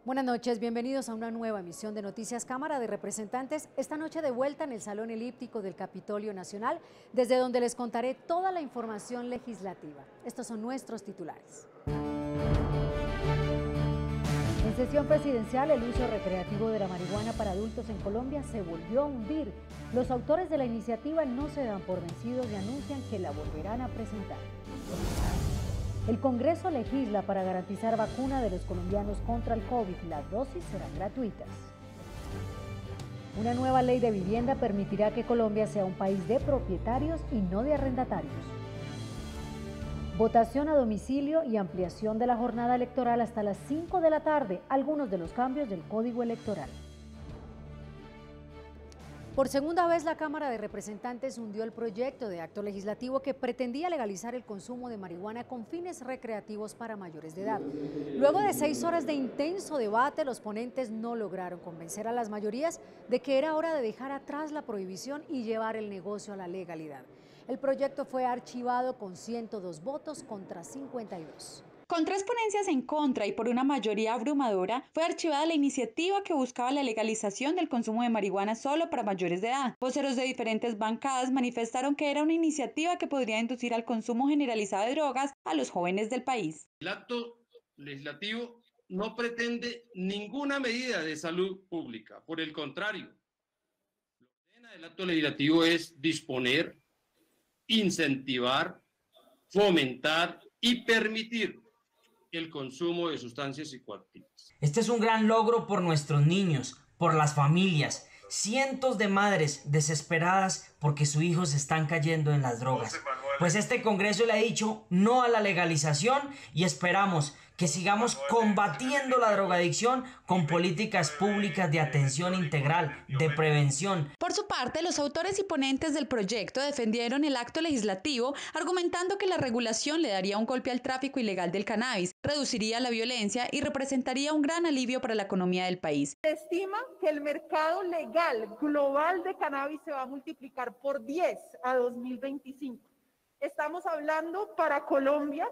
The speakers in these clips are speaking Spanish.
Buenas noches, bienvenidos a una nueva emisión de Noticias Cámara de Representantes. Esta noche de vuelta en el Salón Elíptico del Capitolio Nacional, desde donde les contaré toda la información legislativa. Estos son nuestros titulares. En sesión presidencial, el uso recreativo de la marihuana para adultos en Colombia se volvió a hundir. Los autores de la iniciativa no se dan por vencidos y anuncian que la volverán a presentar. El Congreso legisla para garantizar vacuna de los colombianos contra el COVID. Las dosis serán gratuitas. Una nueva ley de vivienda permitirá que Colombia sea un país de propietarios y no de arrendatarios. Votación a domicilio y ampliación de la jornada electoral hasta las 5 de la tarde. Algunos de los cambios del Código Electoral. Por segunda vez, la Cámara de Representantes hundió el proyecto de acto legislativo que pretendía legalizar el consumo de marihuana con fines recreativos para mayores de edad. Luego de 6 horas de intenso debate, los ponentes no lograron convencer a las mayorías de que era hora de dejar atrás la prohibición y llevar el negocio a la legalidad. El proyecto fue archivado con 102 votos contra 52. Con 3 ponencias en contra y por una mayoría abrumadora, fue archivada la iniciativa que buscaba la legalización del consumo de marihuana solo para mayores de edad. Voceros de diferentes bancadas manifestaron que era una iniciativa que podría inducir al consumo generalizado de drogas a los jóvenes del país. El acto legislativo no pretende ninguna medida de salud pública, por el contrario, lo que ordena el acto legislativo es disponer, incentivar, fomentar y permitir el consumo de sustancias psicoactivas. Este es un gran logro por nuestros niños, por las familias, cientos de madres desesperadas porque sus hijos están cayendo en las drogas. Pues este Congreso le ha dicho no a la legalización y esperamos que sigamos combatiendo la drogadicción con políticas públicas de atención integral, de prevención. Por su parte, los autores y ponentes del proyecto defendieron el acto legislativo, argumentando que la regulación le daría un golpe al tráfico ilegal del cannabis, reduciría la violencia y representaría un gran alivio para la economía del país. Se estima que el mercado legal global de cannabis se va a multiplicar por 10 a 2025. Estamos hablando para Colombia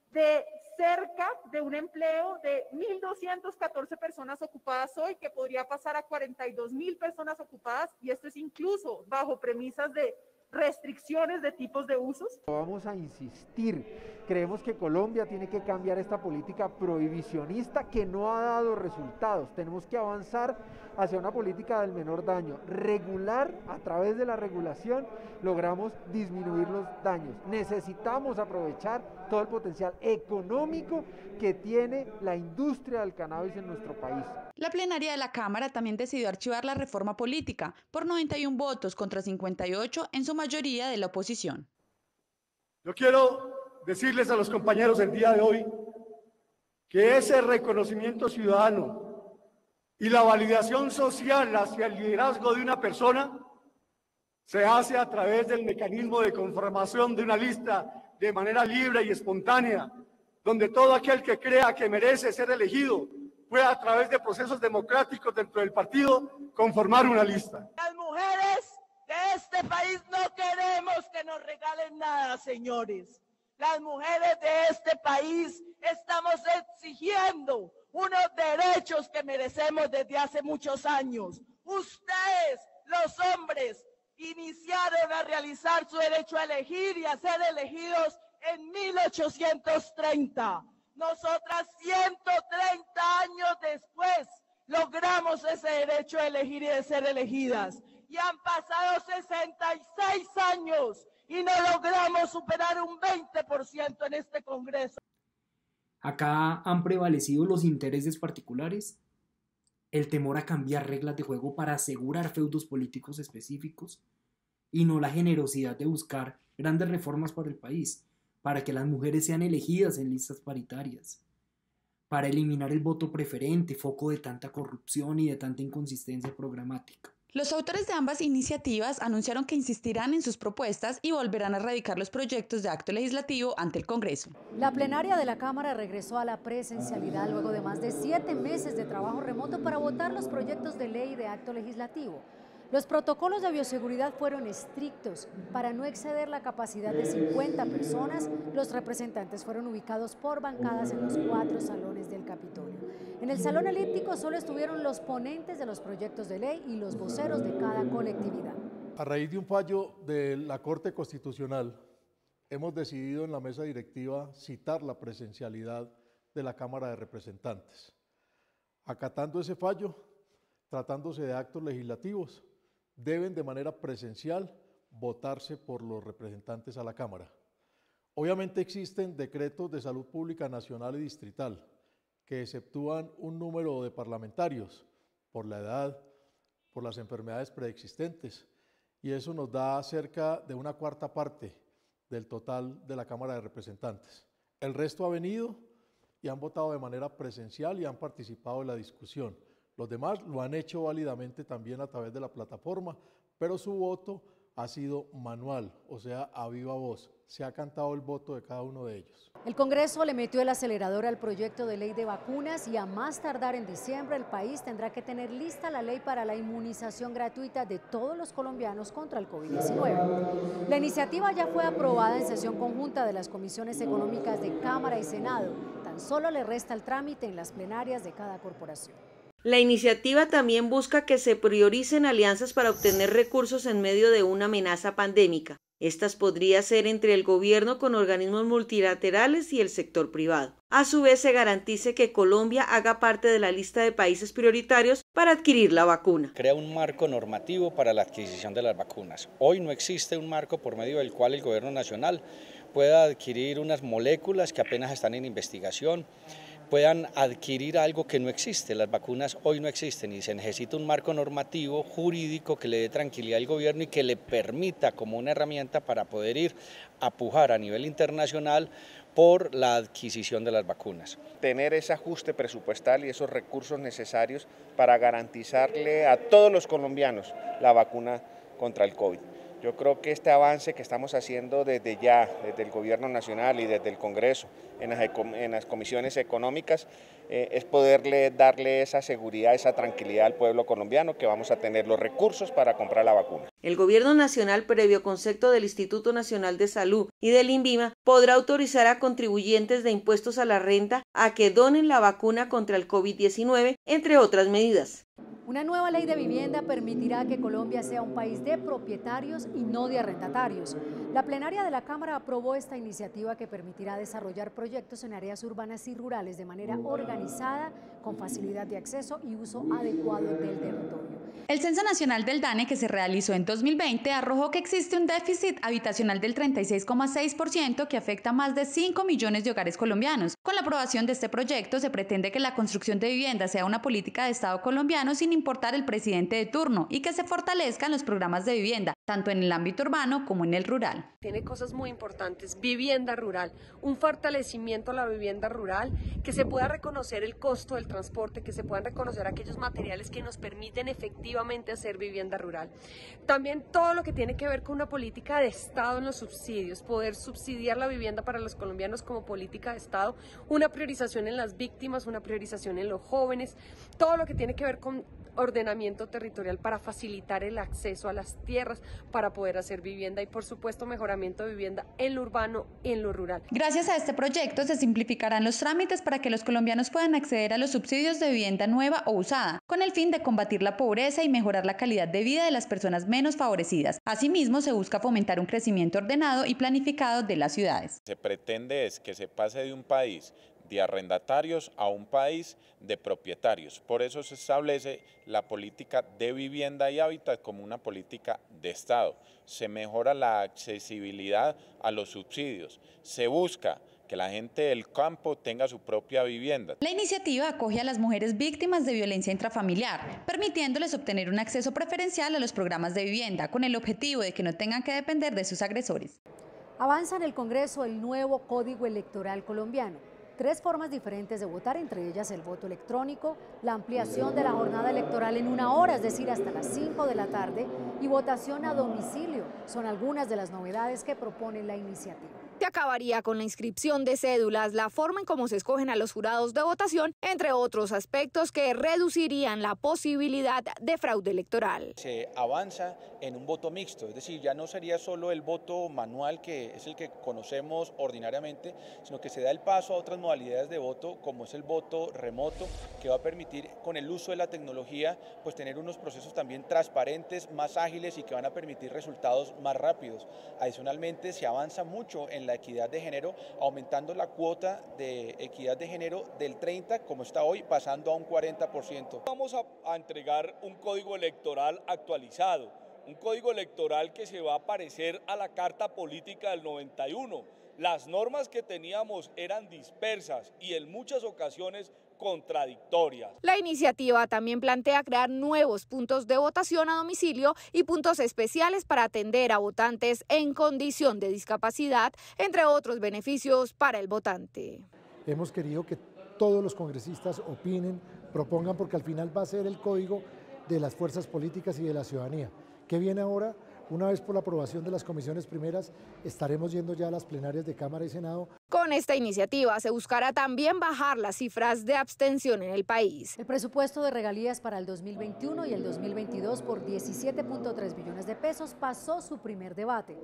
de cerca de un empleo de 1.214 personas ocupadas hoy, que podría pasar a 42.000 personas ocupadas, y esto es incluso bajo premisas de restricciones de tipos de usos. Vamos a insistir, creemos que Colombia tiene que cambiar esta política prohibicionista que no ha dado resultados. Tenemos que avanzar hacia una política del menor daño, regular. A través de la regulación logramos disminuir los daños. Necesitamos aprovechar todo el potencial económico que tiene la industria del cannabis en nuestro país. La plenaria de la Cámara también decidió archivar la reforma política por 91 votos contra 58, en su mayoría de la oposición. Yo quiero decirles a los compañeros el día de hoy que ese reconocimiento ciudadano y la validación social hacia el liderazgo de una persona se hace a través del mecanismo de conformación de una lista de manera libre y espontánea, donde todo aquel que crea que merece ser elegido pueda, a través de procesos democráticos dentro del partido, conformar una lista. Las mujeres de este país no queremos que nos regalen nada, señores. Las mujeres de este país estamos exigiendo unos derechos que merecemos desde hace muchos años. Ustedes, los hombres, iniciaron a realizar su derecho a elegir y a ser elegidos en 1830. Nosotras 130 años después logramos ese derecho a elegir y de ser elegidas. Y han pasado 66 años y no logramos superar un 20% en este Congreso. Acá han prevalecido los intereses particulares, el temor a cambiar reglas de juego para asegurar feudos políticos específicos y no la generosidad de buscar grandes reformas para el país, para que las mujeres sean elegidas en listas paritarias, para eliminar el voto preferente, foco de tanta corrupción y de tanta inconsistencia programática. Los autores de ambas iniciativas anunciaron que insistirán en sus propuestas y volverán a radicar los proyectos de acto legislativo ante el Congreso. La plenaria de la Cámara regresó a la presencialidad luego de más de 7 meses de trabajo remoto para votar los proyectos de ley de acto legislativo. Los protocolos de bioseguridad fueron estrictos. Para no exceder la capacidad de 50 personas, los representantes fueron ubicados por bancadas en los 4 salones del Capitolio. En el salón elíptico solo estuvieron los ponentes de los proyectos de ley y los voceros de cada colectividad. A raíz de un fallo de la Corte Constitucional, hemos decidido en la mesa directiva citar la presencialidad de la Cámara de Representantes. Acatando ese fallo, tratándose de actos legislativos, deben de manera presencial votarse por los representantes a la Cámara. Obviamente existen decretos de salud pública nacional y distrital que exceptúan un número de parlamentarios por la edad, por las enfermedades preexistentes, y eso nos da cerca de una cuarta parte del total de la Cámara de Representantes. El resto ha venido y han votado de manera presencial y han participado en la discusión. Los demás lo han hecho válidamente también a través de la plataforma, pero su voto ha sido manual, o sea, a viva voz. Se ha cantado el voto de cada uno de ellos. El Congreso le metió el acelerador al proyecto de ley de vacunas y a más tardar en diciembre el país tendrá que tener lista la ley para la inmunización gratuita de todos los colombianos contra el COVID-19. La iniciativa ya fue aprobada en sesión conjunta de las comisiones económicas de Cámara y Senado. Tan solo le resta el trámite en las plenarias de cada corporación. La iniciativa también busca que se prioricen alianzas para obtener recursos en medio de una amenaza pandémica. Estas podrían ser entre el gobierno con organismos multilaterales y el sector privado. A su vez, se garantice que Colombia haga parte de la lista de países prioritarios para adquirir la vacuna. Crea un marco normativo para la adquisición de las vacunas. Hoy no existe un marco por medio del cual el gobierno nacional pueda adquirir unas moléculas que apenas están en investigación, puedan adquirir algo que no existe. Las vacunas hoy no existen y se necesita un marco normativo jurídico que le dé tranquilidad al gobierno y que le permita como una herramienta para poder ir a pujar a nivel internacional por la adquisición de las vacunas. Tener ese ajuste presupuestal y esos recursos necesarios para garantizarle a todos los colombianos la vacuna contra el COVID. Yo creo que este avance que estamos haciendo desde el Gobierno Nacional y desde el Congreso, en las comisiones económicas, es poderle darle esa seguridad, esa tranquilidad al pueblo colombiano que vamos a tener los recursos para comprar la vacuna. El Gobierno Nacional, previo concepto del Instituto Nacional de Salud y del INVIMA, podrá autorizar a contribuyentes de impuestos a la renta a que donen la vacuna contra el COVID-19, entre otras medidas. Una nueva ley de vivienda permitirá que Colombia sea un país de propietarios y no de arrendatarios. La plenaria de la Cámara aprobó esta iniciativa que permitirá desarrollar proyectos en áreas urbanas y rurales de manera organizada, con facilidad de acceso y uso adecuado del territorio. El Censo Nacional del DANE, que se realizó en 2020, arrojó que existe un déficit habitacional del 36,6% que afecta a más de 5 millones de hogares colombianos. Con la aprobación de este proyecto se pretende que la construcción de vivienda sea una política de Estado colombiano sin importar el presidente de turno y que se fortalezcan los programas de vivienda, tanto en el ámbito urbano como en el rural. Tiene cosas muy importantes: vivienda rural, un fortalecimiento a la vivienda rural, que se pueda reconocer el costo del transporte, que se puedan reconocer aquellos materiales que nos permiten efectivamente hacer vivienda rural. También todo lo que tiene que ver con una política de Estado en los subsidios, poder subsidiar la vivienda para los colombianos como política de Estado, una priorización en las víctimas, una priorización en los jóvenes, todo lo que tiene que ver con ordenamiento territorial para facilitar el acceso a las tierras para poder hacer vivienda y, por supuesto, mejoramiento de vivienda en lo urbano y en lo rural. Gracias a este proyecto se simplificarán los trámites para que los colombianos puedan acceder a los subsidios de vivienda nueva o usada, con el fin de combatir la pobreza y mejorar la calidad de vida de las personas menos favorecidas. Asimismo, se busca fomentar un crecimiento ordenado y planificado de las ciudades. Se pretende es que se pase de un país de arrendatarios a un país de propietarios. Por eso se establece la política de vivienda y hábitat como una política de Estado. Se mejora la accesibilidad a los subsidios. Se busca que la gente del campo tenga su propia vivienda. La iniciativa acoge a las mujeres víctimas de violencia intrafamiliar, permitiéndoles obtener un acceso preferencial a los programas de vivienda, con el objetivo de que no tengan que depender de sus agresores. Avanza en el Congreso el nuevo Código Electoral colombiano. 3 formas diferentes de votar, entre ellas el voto electrónico, la ampliación de la jornada electoral en 1 hora, es decir, hasta las 5 de la tarde, y votación a domicilio. Son algunas de las novedades que propone la iniciativa. que acabaría con la inscripción de cédulas, la forma en cómo se escogen a los jurados de votación, entre otros aspectos que reducirían la posibilidad de fraude electoral. Se avanza en un voto mixto, es decir, ya no sería solo el voto manual, que es el que conocemos ordinariamente, sino que se da el paso a otras modalidades de voto, como es el voto remoto, que va a permitir, con el uso de la tecnología, pues tener unos procesos también transparentes, más ágiles y que van a permitir resultados más rápidos. Adicionalmente, se avanza mucho en la equidad de género, aumentando la cuota de equidad de género del 30%, como está hoy, pasando a un 40%. Vamos a entregar un código electoral actualizado, un código electoral que se va a parecer a la Carta Política del 91. Las normas que teníamos eran dispersas y en muchas ocasiones contradictorias. La iniciativa también plantea crear nuevos puntos de votación a domicilio y puntos especiales para atender a votantes en condición de discapacidad, entre otros beneficios para el votante. Hemos querido que todos los congresistas opinen, propongan, porque al final va a ser el código de las fuerzas políticas y de la ciudadanía. ¿Qué viene ahora? Una vez por la aprobación de las comisiones primeras, estaremos yendo ya a las plenarias de Cámara y Senado. Con esta iniciativa se buscará también bajar las cifras de abstención en el país. El presupuesto de regalías para el 2021 y el 2022 por 17.3 billones de pesos pasó su primer debate.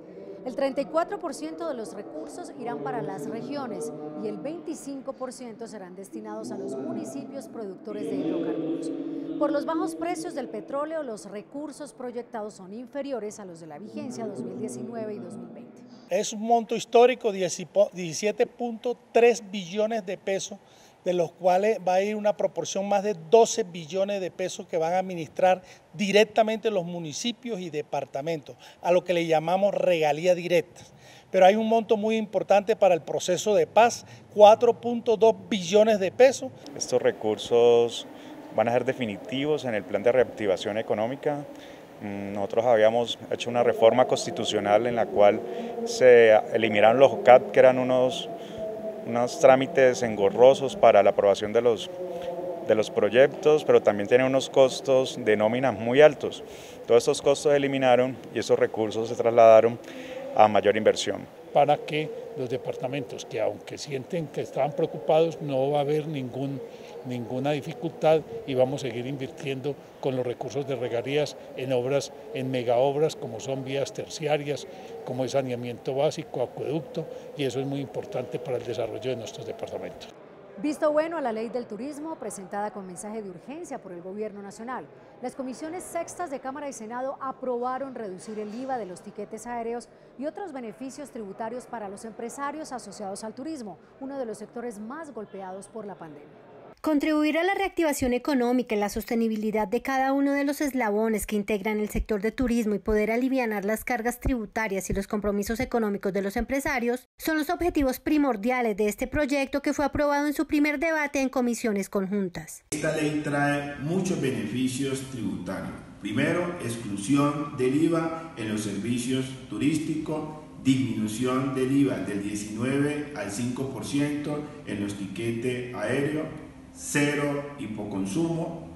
El 34% de los recursos irán para las regiones y el 25% serán destinados a los municipios productores de hidrocarburos. Por los bajos precios del petróleo, los recursos proyectados son inferiores a los de la vigencia 2019 y 2020. Es un monto histórico, 17.3 billones de pesos, de los cuales va a ir una proporción más de 12 billones de pesos que van a administrar directamente los municipios y departamentos, a lo que le llamamos regalías directas. Pero hay un monto muy importante para el proceso de paz, 4.2 billones de pesos. Estos recursos van a ser definitivos en el plan de reactivación económica. Nosotros habíamos hecho una reforma constitucional en la cual se eliminaron los OCAT, que eran unos trámites engorrosos para la aprobación de los proyectos, pero también tienen unos costos de nómina muy altos. Todos estos costos se eliminaron y esos recursos se trasladaron a mayor inversión. Para que los departamentos que, aunque sienten que estaban preocupados, no va a haber ninguna dificultad y vamos a seguir invirtiendo con los recursos de regalías en obras, en megaobras como son vías terciarias, como es saneamiento básico, acueducto, y eso es muy importante para el desarrollo de nuestros departamentos. Visto bueno a la Ley del Turismo, presentada con mensaje de urgencia por el Gobierno Nacional. Las comisiones sextas de Cámara y Senado aprobaron reducir el IVA de los tiquetes aéreos y otros beneficios tributarios para los empresarios asociados al turismo, uno de los sectores más golpeados por la pandemia. Contribuir a la reactivación económica y la sostenibilidad de cada uno de los eslabones que integran el sector de turismo y poder alivianar las cargas tributarias y los compromisos económicos de los empresarios son los objetivos primordiales de este proyecto, que fue aprobado en su primer debate en comisiones conjuntas. Esta ley trae muchos beneficios tributarios. Primero, exclusión del IVA en los servicios turísticos, disminución del IVA del 19 al 5% en los tiquetes aéreos, cero hipoconsumo,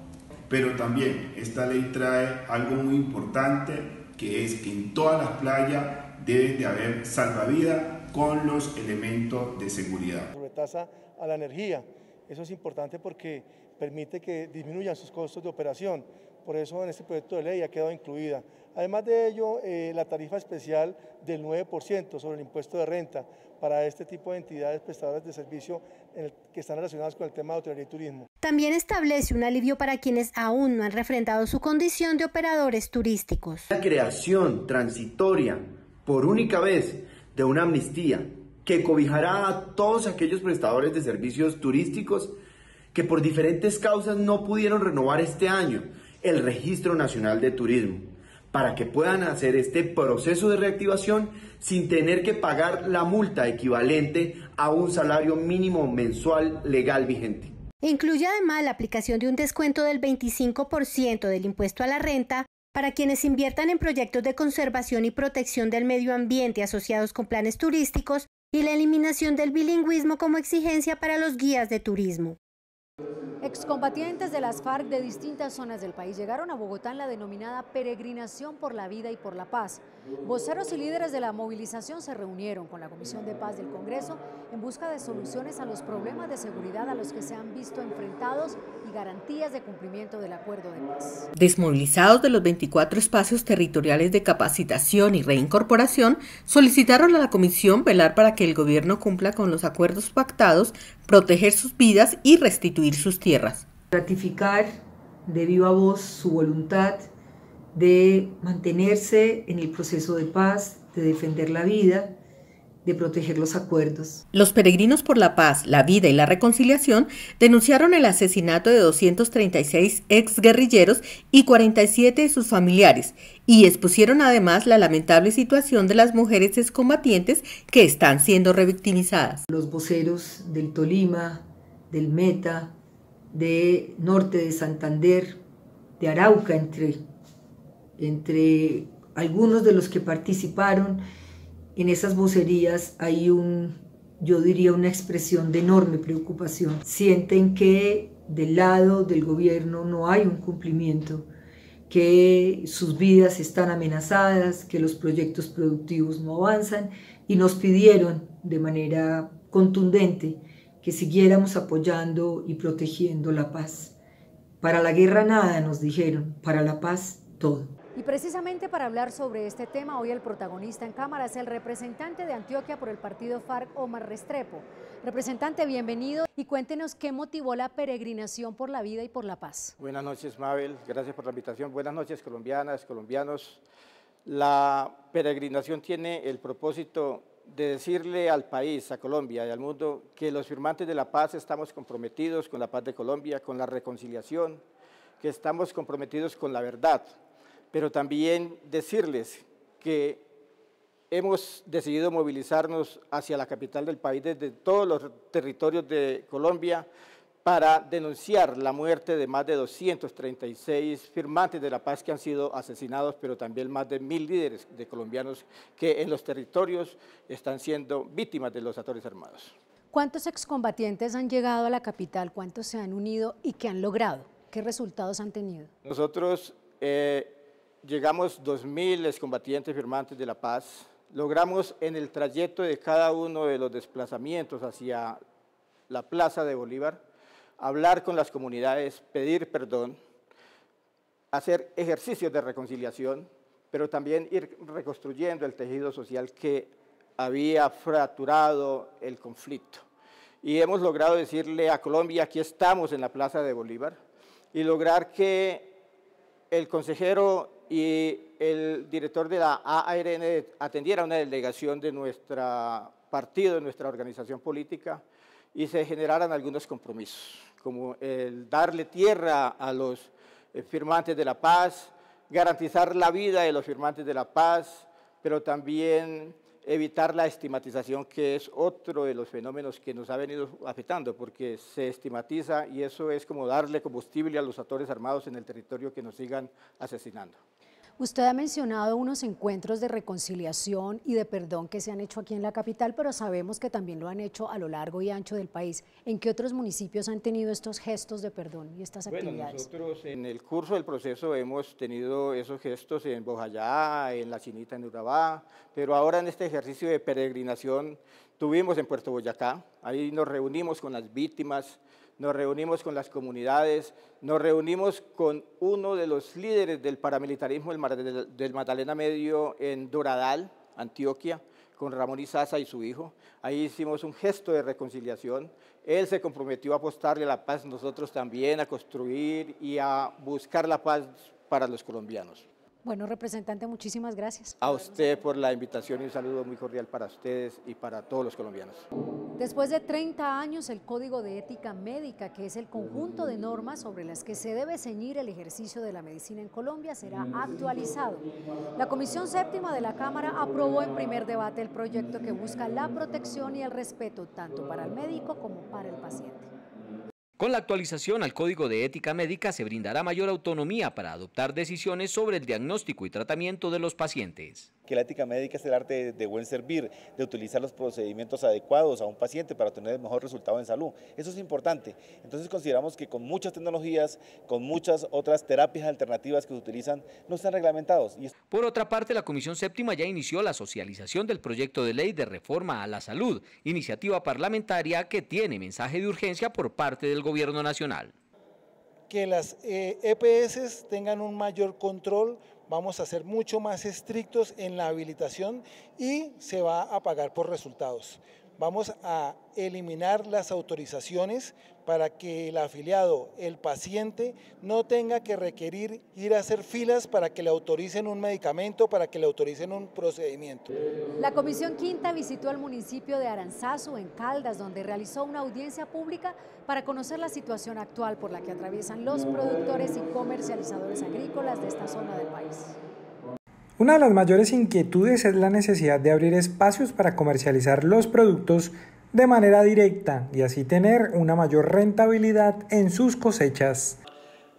pero también esta ley trae algo muy importante, que es que en todas las playas debe de haber salvavidas con los elementos de seguridad. Sobretasa a la energía, eso es importante porque permite que disminuyan sus costos de operación, por eso en este proyecto de ley ha quedado incluida. Además de ello, la tarifa especial del 9% sobre el impuesto de renta para este tipo de entidades prestadoras de servicio que están relacionadas con el tema de hotelería y turismo. También establece un alivio para quienes aún no han refrendado su condición de operadores turísticos. La creación transitoria por única vez de una amnistía que cobijará a todos aquellos prestadores de servicios turísticos que por diferentes causas no pudieron renovar este año el Registro Nacional de Turismo, para que puedan hacer este proceso de reactivación sin tener que pagar la multa equivalente a un salario mínimo mensual legal vigente. Incluye además la aplicación de un descuento del 25% del impuesto a la renta para quienes inviertan en proyectos de conservación y protección del medio ambiente asociados con planes turísticos y la eliminación del bilingüismo como exigencia para los guías de turismo. Excombatientes de las FARC de distintas zonas del país llegaron a Bogotá en la denominada Peregrinación por la Vida y por la Paz. Voceros y líderes de la movilización se reunieron con la Comisión de Paz del Congreso en busca de soluciones a los problemas de seguridad a los que se han visto enfrentados y garantías de cumplimiento del acuerdo de paz. Desmovilizados de los 24 espacios territoriales de capacitación y reincorporación, solicitaron a la Comisión velar para que el gobierno cumpla con los acuerdos pactados, proteger sus vidas y restituir sus tierras. Ratificar de viva voz su voluntad de mantenerse en el proceso de paz, de defender la vida, de proteger los acuerdos. Los peregrinos por la paz, la vida y la reconciliación denunciaron el asesinato de 236 exguerrilleros y 47 de sus familiares y expusieron además la lamentable situación de las mujeres excombatientes que están siendo revictimizadas. Los voceros del Tolima, del Meta, de Norte de Santander, de Arauca, entre algunos de los que participaron en esas vocerías, hay yo diría una expresión de enorme preocupación. Sienten que del lado del gobierno no hay un cumplimiento, que sus vidas están amenazadas, que los proyectos productivos no avanzan y nos pidieron de manera contundente que siguiéramos apoyando y protegiendo la paz. Para la guerra nada, nos dijeron, para la paz todo. Y precisamente para hablar sobre este tema, hoy el protagonista en cámara es el representante de Antioquia por el partido FARC, Omar Restrepo. Representante, bienvenido y cuéntenos qué motivó la peregrinación por la vida y por la paz. Buenas noches, Mabel, gracias por la invitación. Buenas noches, colombianas, colombianos. La peregrinación tiene el propósito de decirle al país, a Colombia y al mundo que los firmantes de la paz estamos comprometidos con la paz de Colombia, con la reconciliación, que estamos comprometidos con la verdad, pero también decirles que hemos decidido movilizarnos hacia la capital del país desde todos los territorios de Colombia para denunciar la muerte de más de 236 firmantes de la paz que han sido asesinados, pero también más de 1000 líderes de colombianos que en los territorios están siendo víctimas de los actores armados. ¿Cuántos excombatientes han llegado a la capital? ¿Cuántos se han unido y qué han logrado? ¿Qué resultados han tenido? Nosotros llegamos 2000 excombatientes firmantes de la paz. Logramos en el trayecto de cada uno de los desplazamientos hacia la Plaza de Bolívar, hablar con las comunidades, pedir perdón, hacer ejercicios de reconciliación, pero también ir reconstruyendo el tejido social que había fracturado el conflicto. Y hemos logrado decirle a Colombia, aquí estamos en la Plaza de Bolívar, y lograr que el consejero y el director de la ARN atendiera una delegación de nuestro partido, de nuestra organización política, y se generaran algunos compromisos, como el darle tierra a los firmantes de la paz, garantizar la vida de los firmantes de la paz, pero también evitar la estigmatización, que es otro de los fenómenos que nos ha venido afectando, porque se estigmatiza y eso es como darle combustible a los actores armados en el territorio que nos sigan asesinando. Usted ha mencionado unos encuentros de reconciliación y de perdón que se han hecho aquí en la capital, pero sabemos que también lo han hecho a lo largo y ancho del país. ¿En qué otros municipios han tenido estos gestos de perdón y estas actividades? Bueno, nosotros en el curso del proceso hemos tenido esos gestos en Bojayá, en La Chinita, en Urabá, pero ahora en este ejercicio de peregrinación tuvimos en Puerto Boyacá, ahí nos reunimos con las víctimas, nos reunimos con las comunidades, nos reunimos con uno de los líderes del paramilitarismo del Magdalena Medio en Doradal, Antioquia, con Ramón Izaza y su hijo. Ahí hicimos un gesto de reconciliación. Él se comprometió a apostarle a la paz, nosotros también a construir y a buscar la paz para los colombianos. Bueno, representante, muchísimas gracias. A usted por la invitación y un saludo muy cordial para ustedes y para todos los colombianos. Después de 30 años, el Código de Ética Médica, que es el conjunto de normas sobre las que se debe ceñir el ejercicio de la medicina en Colombia, será actualizado. La Comisión Séptima de la Cámara aprobó en primer debate el proyecto que busca la protección y el respeto tanto para el médico como para el paciente. Con la actualización al Código de Ética Médica se brindará mayor autonomía para adoptar decisiones sobre el diagnóstico y tratamiento de los pacientes. porque la ética médica es el arte de buen servir, de utilizar los procedimientos adecuados a un paciente para obtener el mejor resultado en salud. Eso es importante. Entonces consideramos que con muchas tecnologías, con muchas otras terapias alternativas que se utilizan, no están reglamentados. Por otra parte, la Comisión Séptima ya inició la socialización del proyecto de ley de reforma a la salud, iniciativa parlamentaria que tiene mensaje de urgencia por parte del Gobierno Nacional. Que las EPS tengan un mayor control, vamos a ser mucho más estrictos en la habilitación y se va a pagar por resultados. Vamos a eliminar las autorizaciones para que el afiliado, el paciente, no tenga que requerir ir a hacer filas para que le autoricen un medicamento, para que le autoricen un procedimiento. La Comisión Quinta visitó el municipio de Aranzazu, en Caldas, donde realizó una audiencia pública para conocer la situación actual por la que atraviesan los productores y comercializadores agrícolas de esta zona del país. Una de las mayores inquietudes es la necesidad de abrir espacios para comercializar los productos de manera directa y así tener una mayor rentabilidad en sus cosechas.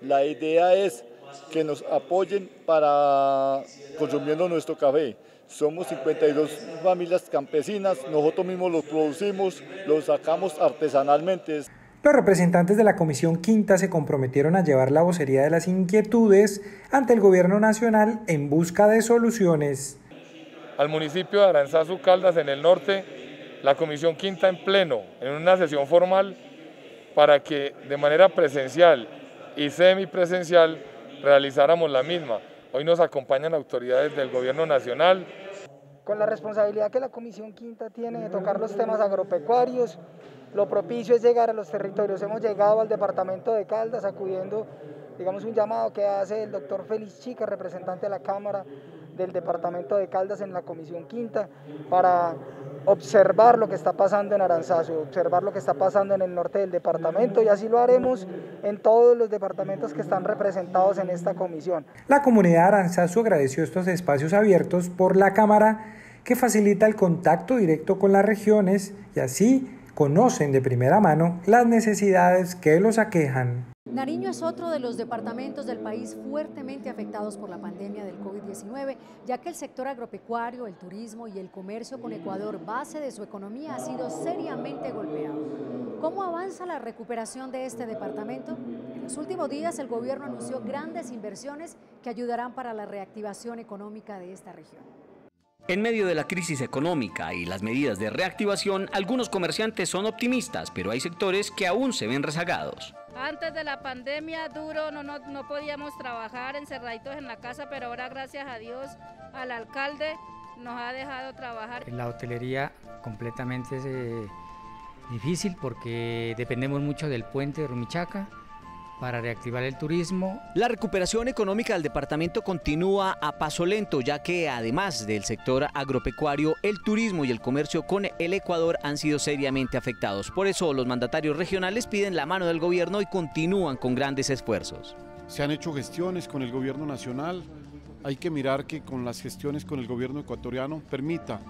La idea es que nos apoyen para consumiendo nuestro café. Somos 52 familias campesinas, nosotros mismos los producimos, los sacamos artesanalmente. Los representantes de la Comisión Quinta se comprometieron a llevar la vocería de las inquietudes ante el Gobierno Nacional en busca de soluciones. Al municipio de Aranzazu, Caldas, en el norte, la Comisión Quinta en pleno, en una sesión formal, para que de manera presencial y semipresencial realizáramos la misma. Hoy nos acompañan autoridades del Gobierno Nacional. Con la responsabilidad que la Comisión Quinta tiene de tocar los temas agropecuarios, lo propicio es llegar a los territorios. Hemos llegado al departamento de Caldas acudiendo, digamos, un llamado que hace el doctor Félix Chica, representante de la Cámara del departamento de Caldas en la Comisión Quinta, para observar lo que está pasando en Aranzazu, observar lo que está pasando en el norte del departamento, y así lo haremos en todos los departamentos que están representados en esta comisión. La comunidad de Aranzazu agradeció estos espacios abiertos por la Cámara, que facilita el contacto directo con las regiones y así conocen de primera mano las necesidades que los aquejan. Nariño es otro de los departamentos del país fuertemente afectados por la pandemia del COVID-19, ya que el sector agropecuario, el turismo y el comercio con Ecuador, base de su economía, ha sido seriamente golpeado. ¿Cómo avanza la recuperación de este departamento? En los últimos días el gobierno anunció grandes inversiones que ayudarán para la reactivación económica de esta región. En medio de la crisis económica y las medidas de reactivación, algunos comerciantes son optimistas, pero hay sectores que aún se ven rezagados. Antes de la pandemia duro no podíamos trabajar encerraditos en la casa, pero ahora gracias a Dios al alcalde nos ha dejado trabajar. La hotelería completamente difícil porque dependemos mucho del puente de Rumichaca para reactivar el turismo. La recuperación económica del departamento continúa a paso lento, ya que además del sector agropecuario, el turismo y el comercio con el Ecuador han sido seriamente afectados. Por eso los mandatarios regionales piden la mano del gobierno y continúan con grandes esfuerzos. Se han hecho gestiones con el gobierno nacional, hay que mirar que con las gestiones con el gobierno ecuatoriano permita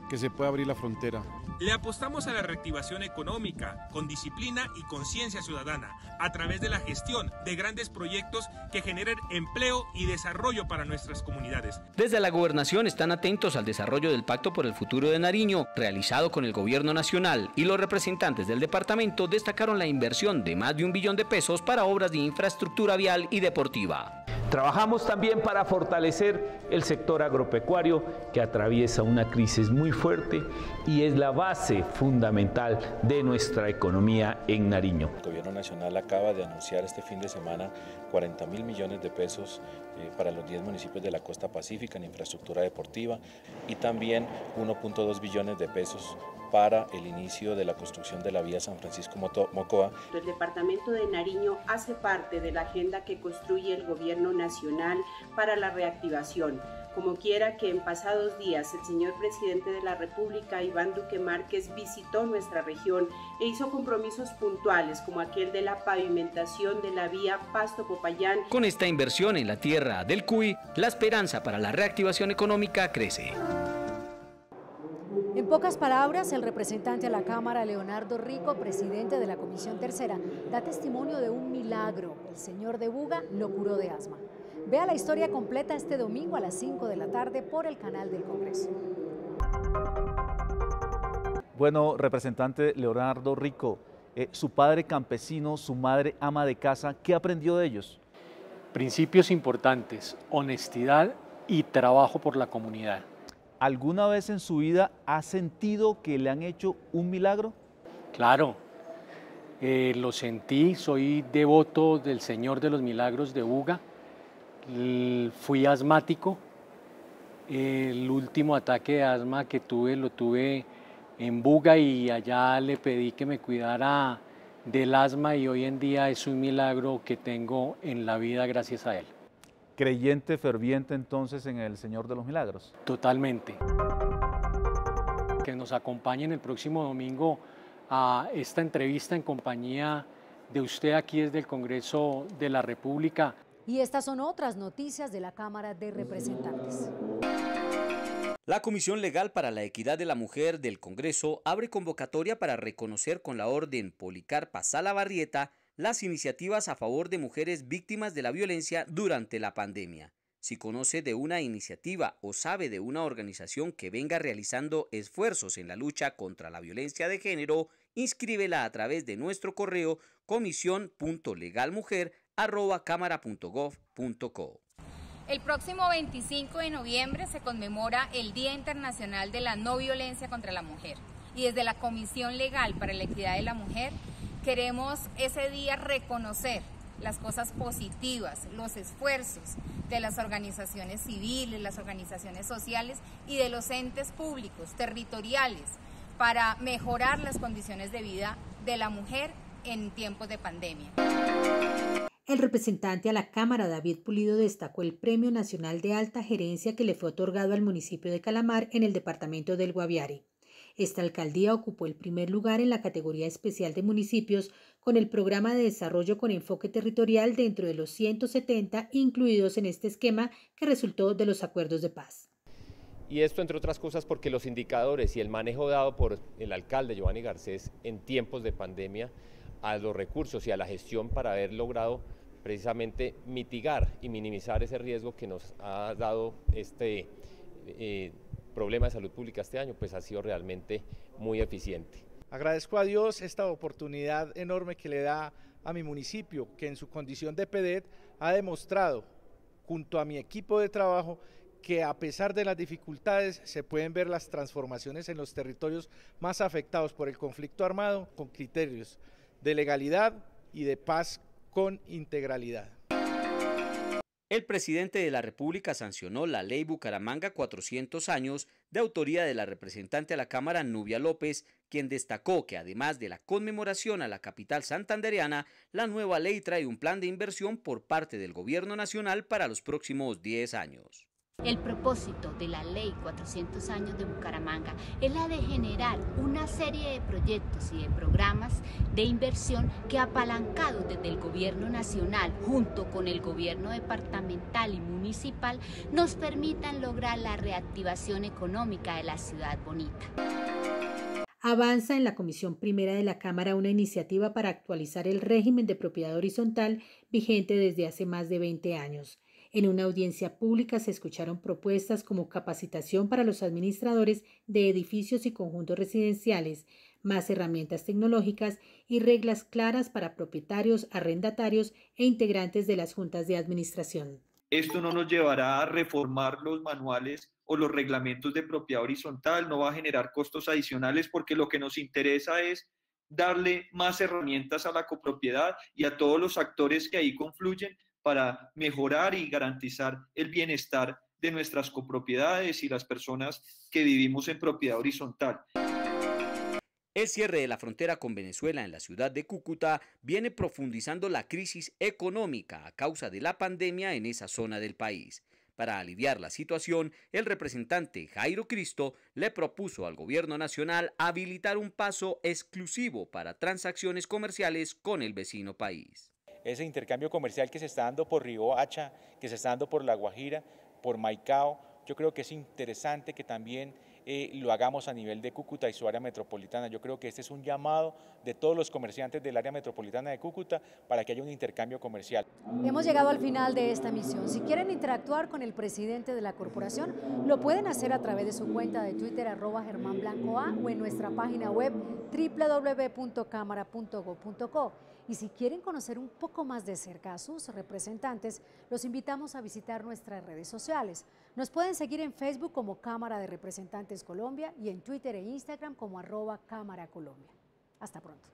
que se pueda abrir la frontera. Le apostamos a la reactivación económica, con disciplina y conciencia ciudadana, a través de la gestión de grandes proyectos que generen empleo y desarrollo para nuestras comunidades. Desde la gobernación están atentos al desarrollo del Pacto por el Futuro de Nariño, realizado con el gobierno nacional, y los representantes del departamento destacaron la inversión de más de 1 billón de pesos para obras de infraestructura vial y deportiva. Trabajamos también para fortalecer el sector agropecuario, que atraviesa una crisis muy fuerte y es la base fundamental de nuestra economía en Nariño. El gobierno nacional acaba de anunciar este fin de semana 40.000 millones de pesos para los 10 municipios de la costa pacífica en infraestructura deportiva y también 1.2 billones de pesos para el inicio de la construcción de la vía San Francisco-Mocoa. El departamento de Nariño hace parte de la agenda que construye el gobierno nacional para la reactivación. Como quiera que en pasados días el señor presidente de la República, Iván Duque Márquez, visitó nuestra región e hizo compromisos puntuales como aquel de la pavimentación de la vía Pasto-Popayán. Con esta inversión en la tierra del Cuy, la esperanza para la reactivación económica crece. En pocas palabras, el representante a la Cámara, Leonardo Rico, presidente de la Comisión Tercera, da testimonio de un milagro. El señor de Buga lo curó de asma. Vea la historia completa este domingo a las 5 de la tarde por el canal del Congreso. Bueno, representante Leonardo Rico, su padre campesino, su madre ama de casa, ¿qué aprendió de ellos? Principios importantes, honestidad y trabajo por la comunidad. ¿Alguna vez en su vida ha sentido que le han hecho un milagro? Claro, lo sentí, soy devoto del Señor de los Milagros de Buga, fui asmático, el último ataque de asma que tuve lo tuve en Buga y allá le pedí que me cuidara del asma y hoy en día es un milagro que tengo en la vida gracias a él. ¿Creyente ferviente entonces en el Señor de los Milagros? Totalmente. Que nos acompañen el próximo domingo a esta entrevista en compañía de usted aquí desde el Congreso de la República. Y estas son otras noticias de la Cámara de Representantes. La Comisión Legal para la Equidad de la Mujer del Congreso abre convocatoria para reconocer con la orden Policarpa Salabarrieta las iniciativas a favor de mujeres víctimas de la violencia durante la pandemia. Si conoce de una iniciativa o sabe de una organización que venga realizando esfuerzos en la lucha contra la violencia de género, inscríbela a través de nuestro correo comisión.legalmujer@cámara.gov.co. El próximo 25 de noviembre se conmemora el Día Internacional de la No Violencia contra la Mujer. Y desde la Comisión Legal para la Equidad de la Mujer queremos ese día reconocer las cosas positivas, los esfuerzos de las organizaciones civiles, las organizaciones sociales y de los entes públicos, territoriales, para mejorar las condiciones de vida de la mujer en tiempos de pandemia. El representante a la Cámara, David Pulido, destacó el Premio Nacional de Alta Gerencia que le fue otorgado al municipio de Calamar en el departamento del Guaviare. Esta alcaldía ocupó el primer lugar en la categoría especial de municipios con el programa de desarrollo con enfoque territorial dentro de los 170 incluidos en este esquema que resultó de los acuerdos de paz. Y esto, entre otras cosas, porque los indicadores y el manejo dado por el alcalde Giovanni Garcés en tiempos de pandemia a los recursos y a la gestión para haber logrado precisamente mitigar y minimizar ese riesgo que nos ha dado este problema de salud pública este año, pues ha sido realmente muy eficiente. Agradezco a Dios esta oportunidad enorme que le da a mi municipio, que en su condición de PEDET ha demostrado, junto a mi equipo de trabajo, que a pesar de las dificultades se pueden ver las transformaciones en los territorios más afectados por el conflicto armado con criterios de legalidad y de paz con integralidad. El presidente de la República sancionó la Ley Bucaramanga 400 años de autoría de la representante a la Cámara Nubia López, quien destacó que además de la conmemoración a la capital santandereana, la nueva ley trae un plan de inversión por parte del Gobierno Nacional para los próximos 10 años. El propósito de la Ley 400 años de Bucaramanga es la de generar una serie de proyectos y de programas de inversión que, apalancados desde el Gobierno Nacional junto con el Gobierno departamental y municipal, nos permitan lograr la reactivación económica de la ciudad bonita. Avanza en la Comisión Primera de la Cámara una iniciativa para actualizar el régimen de propiedad horizontal vigente desde hace más de 20 años. En una audiencia pública se escucharon propuestas como capacitación para los administradores de edificios y conjuntos residenciales, más herramientas tecnológicas y reglas claras para propietarios, arrendatarios e integrantes de las juntas de administración. Esto no nos llevará a reformar los manuales o los reglamentos de propiedad horizontal, no va a generar costos adicionales porque lo que nos interesa es darle más herramientas a la copropiedad y a todos los actores que ahí confluyen para mejorar y garantizar el bienestar de nuestras copropiedades y las personas que vivimos en propiedad horizontal. El cierre de la frontera con Venezuela en la ciudad de Cúcuta viene profundizando la crisis económica a causa de la pandemia en esa zona del país. Para aliviar la situación, el representante Jairo Cristo le propuso al gobierno nacional habilitar un paso exclusivo para transacciones comerciales con el vecino país. Ese intercambio comercial que se está dando por Riohacha, que se está dando por La Guajira, por Maicao, yo creo que es interesante que también lo hagamos a nivel de Cúcuta y su área metropolitana. Yo creo que este es un llamado de todos los comerciantes del área metropolitana de Cúcuta para que haya un intercambio comercial. Hemos llegado al final de esta misión. Si quieren interactuar con el presidente de la corporación, lo pueden hacer a través de su cuenta de Twitter @GermánBlancoA o en nuestra página web www.cámara.gov.co. Y si quieren conocer un poco más de cerca a sus representantes, los invitamos a visitar nuestras redes sociales. Nos pueden seguir en Facebook como Cámara de Representantes Colombia y en Twitter e Instagram como @Cámara Colombia. Hasta pronto.